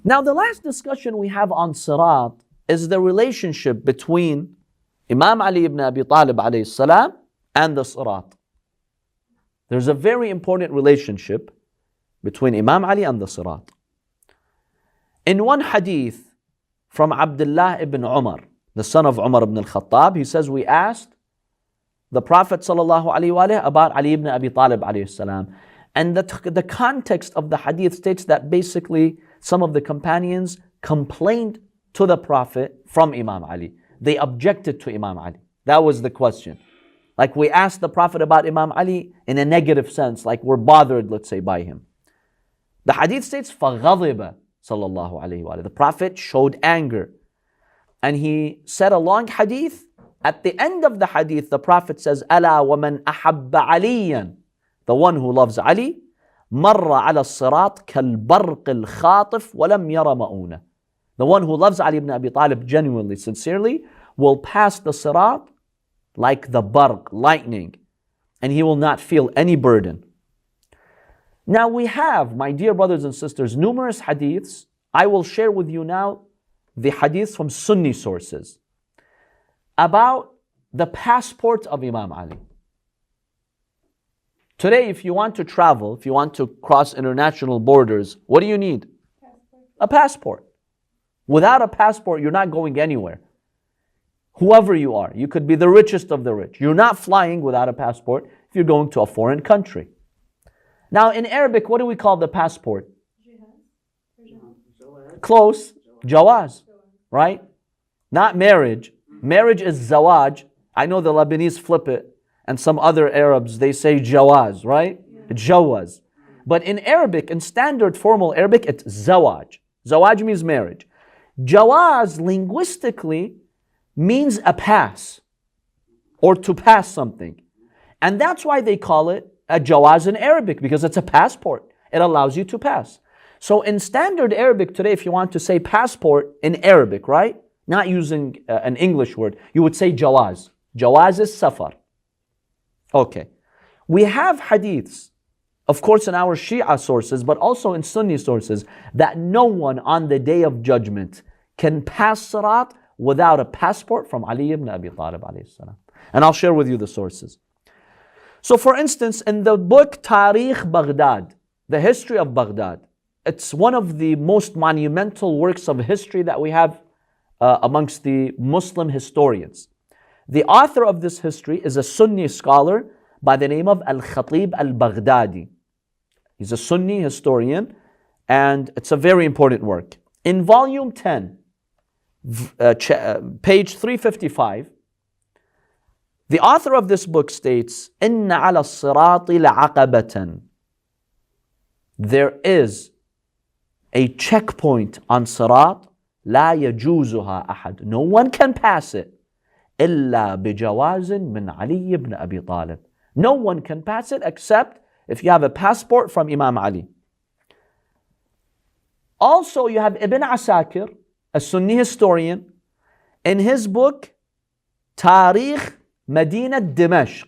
Now, the last discussion we have on Sirat is the relationship between Imam Ali ibn Abi Talib alayhi salam and the Sirat. There's a very important relationship between Imam Ali and the Sirat. In one hadith from Abdullah ibn Umar, the son of Umar ibn al-Khattab, he says, we asked the Prophet sallallahu alaihi wasallam about Ali ibn Abi Talib alayhi salam. And the context of the hadith states that basically some of the companions complained to the Prophet from Imam Ali. They objected to Imam Ali. That was the question. Like we asked the Prophet about Imam Ali in a negative sense, like we're bothered, let's say, by him. The hadith states, فَغَضِبَ sallallahu alayhi wa. The Prophet showed anger. And he said a long hadith. At the end of the hadith, the Prophet says, أَلَا وَمَنْ أَحَبَّ عَلِيًّا. The one who loves Ali, مَرَّ عَلَى الصِّرَاطِ كَالْبَرْقِ الْخَاطِفِ وَلَمْ يَرَ مَؤُونَ. The one who loves Ali ibn Abi Talib genuinely, sincerely, will pass the Sirat like the barq, lightning, and he will not feel any burden. Now we have, my dear brothers and sisters, numerous hadiths. I will share with you now the hadiths from Sunni sources about the passport of Imam Ali. Today, if you want to travel, if you want to cross international borders, what do you need? A passport. Without a passport, you're not going anywhere. Whoever you are, you could be the richest of the rich. You're not flying without a passport if you're going to a foreign country. Now, in Arabic, what do we call the passport? Close. Jawaz. Right? Not marriage. Marriage is zawaj. I know the Lebanese flip it. And some other Arabs, they say jawaz, right? Jawaz. But in Arabic, in standard formal Arabic, it's zawaj. Zawaj means marriage. Jawaz, linguistically, means a pass. Or to pass something. And that's why they call it a jawaz in Arabic, because it's a passport. It allows you to pass. So in standard Arabic today, if you want to say passport in Arabic, right? Not using an English word, you would say jawaz. Jawaz is safar. Okay. We have hadiths, of course in our Shia sources, but also in Sunni sources, that no one on the Day of Judgment can pass Sirat without a passport from Ali ibn Abi Talib alayhi salam. And I'll share with you the sources. So for instance, in the book Tarikh Baghdad, the history of Baghdad, it's one of the most monumental works of history that we have amongst the Muslim historians. The author of this history is a Sunni scholar by the name of al-Khatib al-Baghdadi. He's a Sunni historian, and it's a very important work. In volume 10, page 355, the author of this book states, إِنَّ عَلَى الصِّرَاطِ لَعَقَبَةً. There is a checkpoint on Sirat, لَا يَجُوزُهَا أَحَدٌ. No one can pass it. إِلَّا بِجَوَازٍ مِنْ عَلِيِّ بْنِ أَبِي طَالِبٍ. No one can pass it except if you have a passport from Imam Ali. Also, you have Ibn Asakir, a Sunni historian, in his book, Tarikh Medina Dimashq,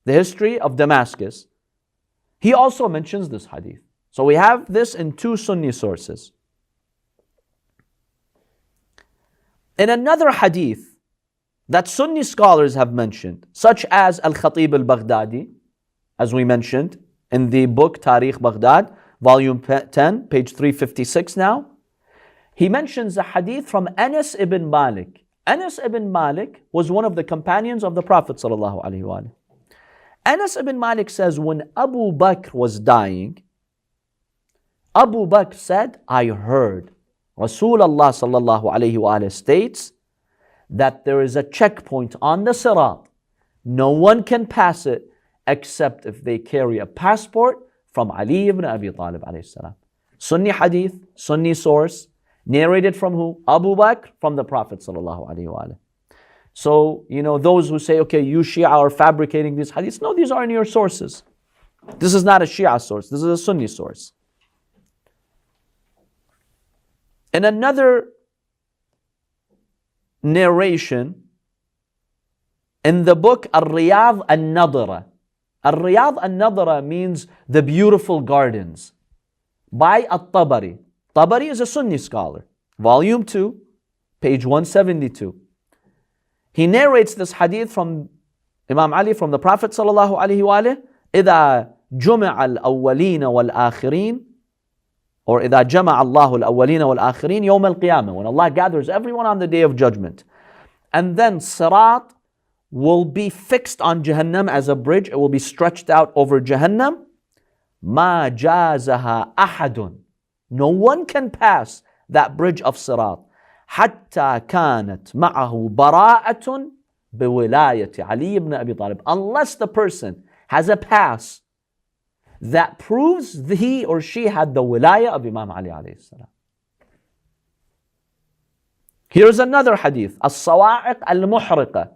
the history of Damascus. He also mentions this hadith. So we have this in two Sunni sources. In another hadith that Sunni scholars have mentioned, such as al-Khatib al-Baghdadi, as we mentioned in the book Tarikh Baghdad, volume 10, page 356 now, he mentions a hadith from Anas ibn Malik. Anas ibn Malik was one of the companions of the Prophet sallallahu alaihi wasallam. Anas ibn Malik says, when Abu Bakr was dying, Abu Bakr said, I heard Rasulullah sallallahu alaihi wasallam states that there is a checkpoint on the Sirat. No one can pass it except if they carry a passport from Ali ibn Abi Talib alayhi salam. Sunni hadith, Sunni source, narrated from who? Abu Bakr, from the Prophet sallallahu alaihi wasallam. So, those who say, okay, you Shia are fabricating these hadiths. No, these aren't your sources. This is not a Shia source. This is a Sunni source. In another narration, in the book Al-Riyadh al-Nadra. Al-Riyadh al-Nadra means the beautiful gardens. By At-Tabari. Tabari is a Sunni scholar. Volume 2, page 172. He narrates this hadith from Imam Ali, from the Prophet sallallahu alaihi wasallam. إذا جمع الأولين والآخرين, or إذا جمع الله الأولين والآخرين يوم القيامة, when Allah gathers everyone on the day of judgment. And then Sirat will be fixed on Jahannam as a bridge. It will be stretched out over Jahannam. ما جازها أحد. No one can pass that bridge of Sirat. حتى كانت معه براءة بولاية علي ibn Abi Talib. Unless the person has a pass that proves he or she had the wilayah of Imam Ali alayhi salam. Here's another hadith. As-Sawa'iq al-Muhriqa,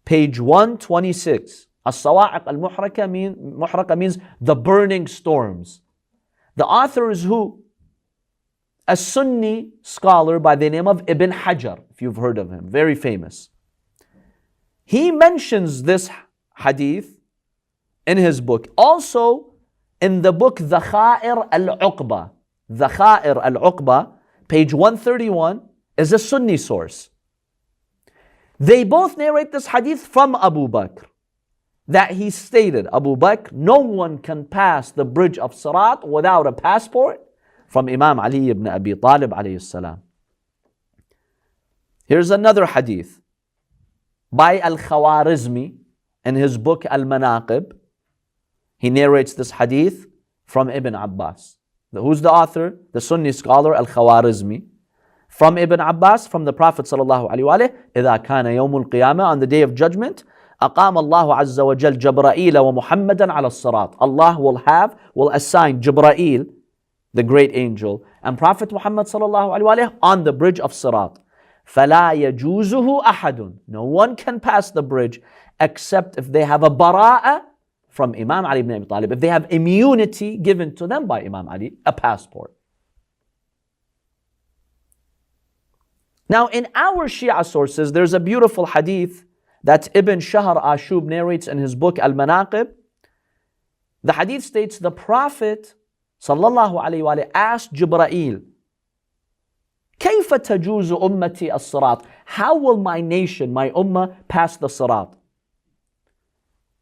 page 126. As-Sawa'iq al-Muhriqa means the burning storms. The author is who? A Sunni scholar by the name of Ibn Hajar, if you've heard of him, very famous. He mentions this hadith in his book. Also, in the book Dhakha'ir al-Uqba. Dhakha'ir al-Uqba, page 131, is a Sunni source. They both narrate this hadith from Abu Bakr, that he stated, Abu Bakr, no one can pass the bridge of Sirat without a passport from Imam Ali ibn Abi Talib alayhi salam. Here's another hadith by al-Khawarizmi in his book al-Manaqib. He narrates this hadith from Ibn Abbas. Who's the author? The Sunni scholar al-Khawarizmi. From Ibn Abbas, from the Prophet sallallahu alaihi wasallam, إذا كان يوم القيامة, on the day of judgment, أقام الله عز وجل جبرائيل ومحمدا على الصراط. Allah will assign Jibra'il, the great angel, and Prophet Muhammad sallallahu alaihi wasallam on the bridge of Sirat. فلا يجوزه أحد. No one can pass the bridge except if they have a bara'a from Imam Ali ibn Abi Talib, if they have immunity given to them by Imam Ali, a passport. Now, in our Shia sources, there's a beautiful hadith that Ibn Shahr Ashub narrates in his book Al-Manaqib. The hadith states, the Prophet sallallahu alaihi wasallam asked Jibra'il, كيف تجوز أمتي الصراط? How will my nation, my ummah, pass the Sirat?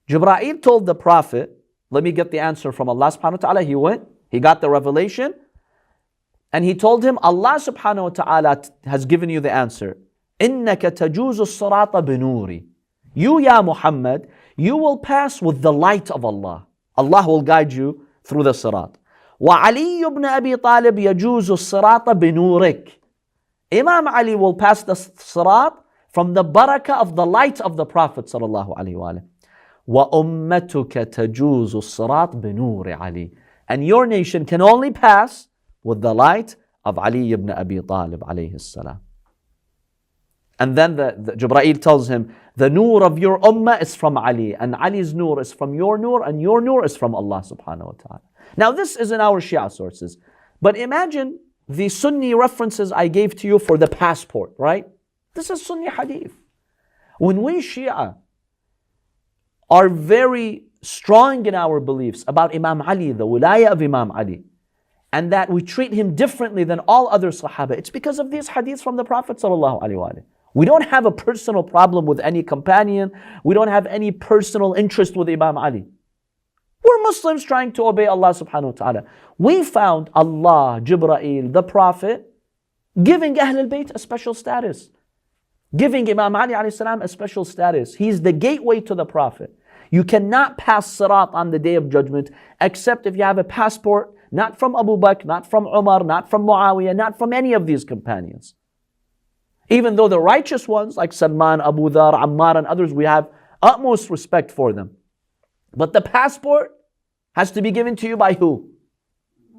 Jibra'il told the Prophet, let me get the answer from Allah subhanahu wa ta'ala. He went, he got the revelation, and he told him, Allah subhanahu wa ta'ala has given you the answer. إِنَّكَ تَجُوزُ الصِّرَاطَ بِنُورِ. You, Ya Muhammad, you will pass with the light of Allah. Allah will guide you through the Sirat. وَعَلِيُّ بْنَ أَبِي طَالِبْ يَجُوزُ الصِّرَاطَ بِنُورِكَ. Imam Ali will pass the Sirat from the barakah of the light of the Prophet sallallahu alaihi wasallam. وَأُمَّتُكَ تَجُوزُ الصِّرَاطَ بِنُورِ عَلِي. And your nation can only pass with the light of Ali ibn Abi Talib alayhi salam. And then the Jibra'il tells him, the nur of your ummah is from Ali, and Ali's nur is from your nur, and your nur is from Allah subhanahu wa ta'ala. Now this is in our Shia sources. But imagine the Sunni references I gave to you for the passport, right? This is Sunni hadith. When we Shia are very strong in our beliefs about Imam Ali, the wilayah of Imam Ali, and that we treat him differently than all other Sahaba, it's because of these hadiths from the Prophet sallallahu alaihi wasallam. We don't have a personal problem with any companion. We don't have any personal interest with Imam Ali. We're Muslims trying to obey Allah subhanahu wa ta'ala. We found Allah, Jibra'il, the Prophet, giving Ahl al-Bayt a special status. Giving Imam Ali alayhi salam a special status. He's the gateway to the Prophet. You cannot pass Sirat on the day of judgment except if you have a passport, not from Abu Bakr, not from Umar, not from Muawiya, not from any of these companions. Even though the righteous ones like Salman, Abu Dhar, Ammar and others, we have utmost respect for them. But the passport has to be given to you by who?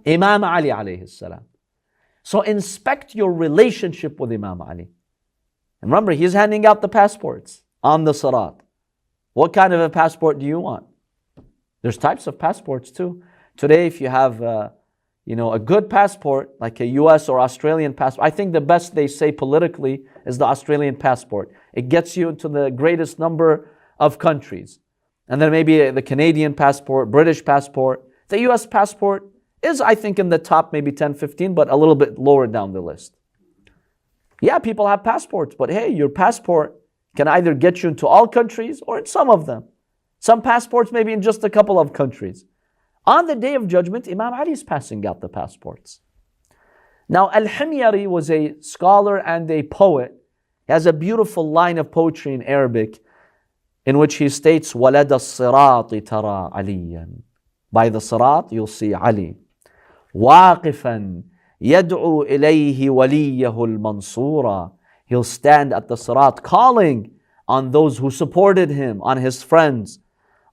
Imam Ali alayhi salam. So inspect your relationship with Imam Ali. And remember, he's handing out the passports on the Sirat. What kind of a passport do you want? There's types of passports too. Today, if you have a good passport, like a US or Australian passport, I think the best they say politically is the Australian passport. It gets you into the greatest number of countries. And then maybe the Canadian passport, British passport. The US passport is, I think, in the top maybe 10, 15, but a little bit lower down the list. Yeah, people have passports, but hey, your passport can either get you into all countries or in some of them. Some passports maybe in just a couple of countries. On the Day of Judgment, Imam Ali is passing out the passports. Now, al-Himyari was a scholar and a poet. He has a beautiful line of poetry in Arabic in which he states, وَلَدَ الصِّرَاطِ تَرَى عَلِيًّا. By the Sirat, you'll see Ali. واقفا يدعو إليه وليه المنصورا. He'll stand at the Sirat calling on those who supported him, on his friends.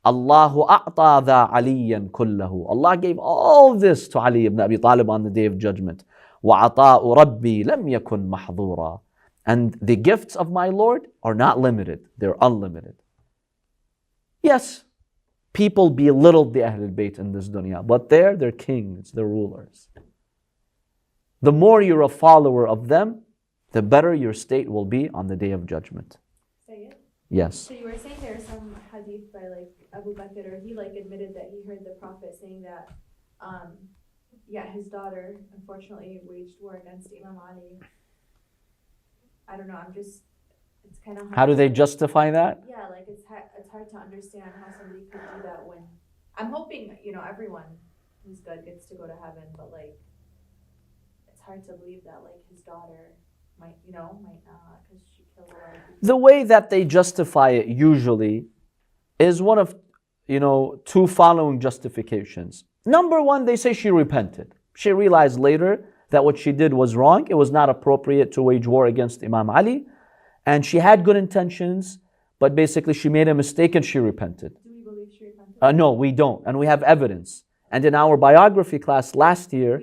Allahu a'ta dha aliyan kullahu. Allah gave all this to Ali ibn Abi Talib on the Day of Judgment. وَعَطَاءُ رَبِّي لَمْ يَكُنْ مَحْظُورًا. And the gifts of my Lord are not limited, they're unlimited. Yes, people belittled the Ahlul Bayt in this dunya, but they're kings, they're rulers. The more you're a follower of them, the better your state will be on the Day of Judgment. Sayyid? Yes. So you were saying there's some hadith by like Abu Bakr, or he admitted that he heard the Prophet saying that, his daughter unfortunately waged war against Imam Ali. I don't know, it's kind of hard. How do they justify that? Yeah, like it's hard to understand how somebody could do that when, I'm hoping, everyone who's good gets to go to heaven, but like, it's hard to believe that like his daughter might not, because she killed a lot of people. The way that they justify it usually is one of, two following justifications. Number one, they say she repented. She realized later that what she did was wrong. It was not appropriate to wage war against Imam Ali. And she had good intentions, but basically she made a mistake and she repented. Do we believe she repented? No, we don't. And we have evidence. And in our biography class last year,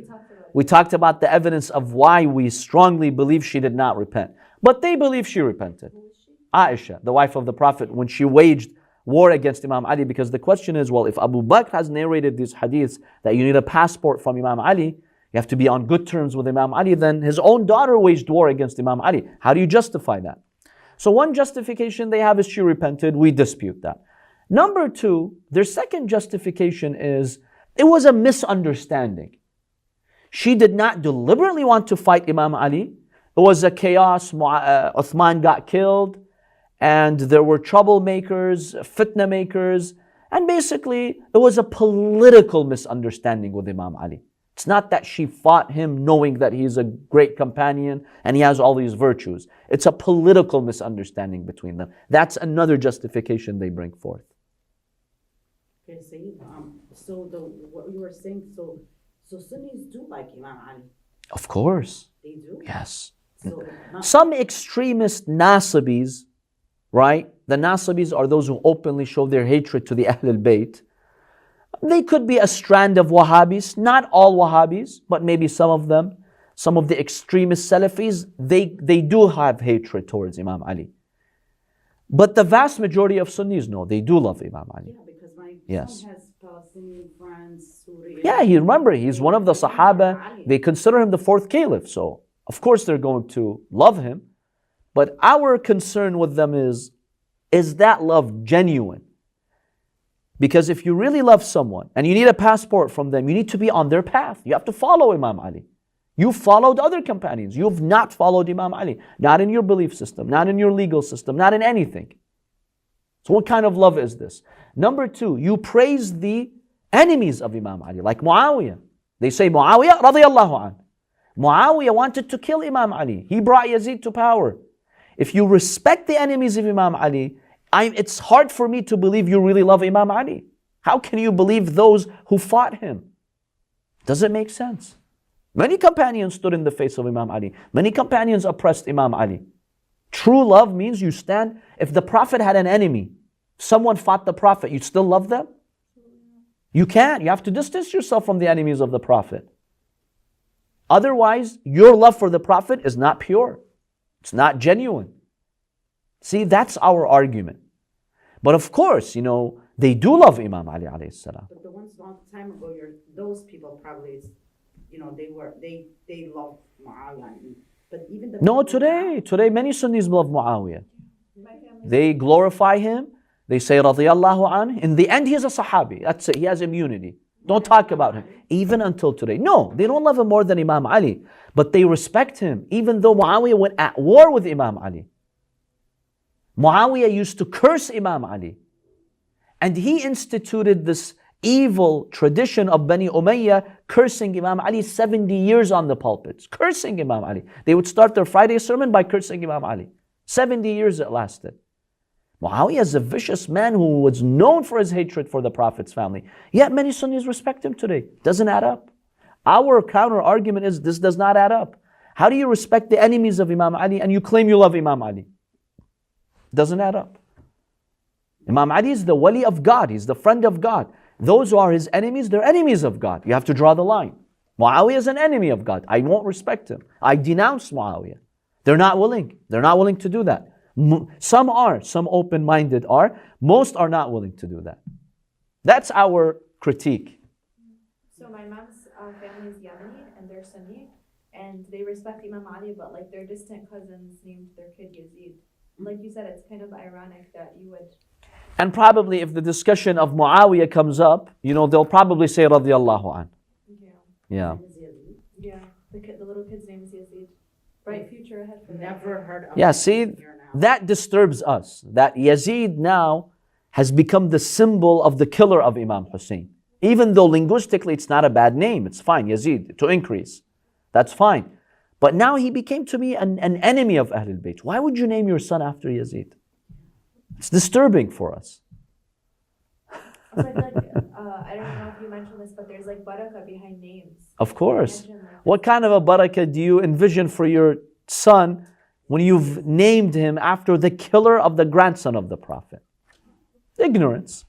we talked about the evidence of why we strongly believe she did not repent. But they believe she repented. Who was she? Ayesha, the wife of the Prophet, when she waged war against Imam Ali, because the question is, well, if Abu Bakr has narrated these hadiths that you need a passport from Imam Ali, you have to be on good terms with Imam Ali, then his own daughter waged war against Imam Ali. How do you justify that? So one justification they have is she repented. We dispute that. Number two, their second justification is it was a misunderstanding. She did not deliberately want to fight Imam Ali. It was a chaos. Uthman got killed, and there were troublemakers, fitna makers, and basically it was a political misunderstanding with Imam Ali. It's not that she fought him knowing that he's a great companion and he has all these virtues. It's a political misunderstanding between them. That's another justification they bring forth. Okay, Sayyid, what you were saying, so Sunnis do like Imam Ali. Of course. They do? Yes. So Some extremist Nasibis, right? The Nasibis are those who openly show their hatred to the Ahlul Bayt. They could be a strand of Wahhabis, not all Wahhabis, but maybe some of them. Some of the extremist Salafis, they do have hatred towards Imam Ali. But the vast majority of Sunnis, no, they do love Imam Ali. yeah, because my Yes. son has Palestinian friends, Syrian. Yeah, remember, he's one of the Sahaba. They consider him the fourth caliph, so of course they're going to love him. But our concern with them is that love genuine? Because if you really love someone and you need a passport from them, you need to be on their path. You have to follow Imam Ali. You followed other companions. You have not followed Imam Ali. Not in your belief system, not in your legal system, not in anything. So what kind of love is this? Number two, you praise the enemies of Imam Ali, like Muawiya. They say Muawiya radiyallahu an. Muawiya wanted to kill Imam Ali. He brought Yazid to power. If you respect the enemies of Imam Ali, it's hard for me to believe you really love Imam Ali. How can you believe those who fought him? Doesn't make sense. Many companions stood in the face of Imam Ali. Many companions oppressed Imam Ali. True love means you stand. If the Prophet had an enemy, someone fought the Prophet, you still love them? You can't. You have to distance yourself from the enemies of the Prophet. Otherwise, your love for the Prophet is not pure. It's not genuine. See, that's our argument. But of course, they do love Imam Ali alayhi salam. But the ones long time ago, those people probably, they love Muawiya. But even the No, today many Sunnis love Muawiyah. My family. They glorify him. They say radiyallahu anhu. In the end, he is a Sahabi. That's it. He has immunity. Don't talk about him. Even until today. No, they don't love him more than Imam Ali. But they respect him. Even though Muawiya went at war with Imam Ali. Muawiya used to curse Imam Ali. And he instituted this evil tradition of Bani Umayyah cursing Imam Ali 70 years on the pulpits. Cursing Imam Ali. They would start their Friday sermon by cursing Imam Ali. 70 years it lasted. Muawiya is a vicious man who was known for his hatred for the Prophet's family. Yet many Sunnis respect him today. Doesn't add up. Our counter argument is this does not add up. How do you respect the enemies of Imam Ali and you claim you love Imam Ali? Doesn't add up. Imam Ali is the wali of God. He's the friend of God. Those who are his enemies, they're enemies of God. You have to draw the line. Muawiya is an enemy of God. I won't respect him. I denounce Muawiya. They're not willing. They're not willing to do that. Some are. Some open-minded are. Most are not willing to do that. That's our critique. So my mom's family is Yemeni and they're Sunni. And they respect Imam Ali, but like their distant cousins named their kid Yazid. Like you said, it's kind of ironic that you would... And probably if the discussion of Muawiya comes up, they'll probably say radiyallahu an. Yeah. Yeah. The little kid's name is Yazid. Bright future ahead for them. Never heard of Yeah, see, that disturbs us. That Yazid now has become the symbol of the killer of Imam Hussein. Even though linguistically it's not a bad name, it's fine, Yazid, to increase. That's fine. But now he became to me an enemy of Ahlul Bayt. Why would you name your son after Yazid? It's disturbing for us. Also, I don't know if you mentioned this, but there's like barakah behind names. Of course. What kind of a barakah do you envision for your son when you've named him after the killer of the grandson of the Prophet? Ignorance.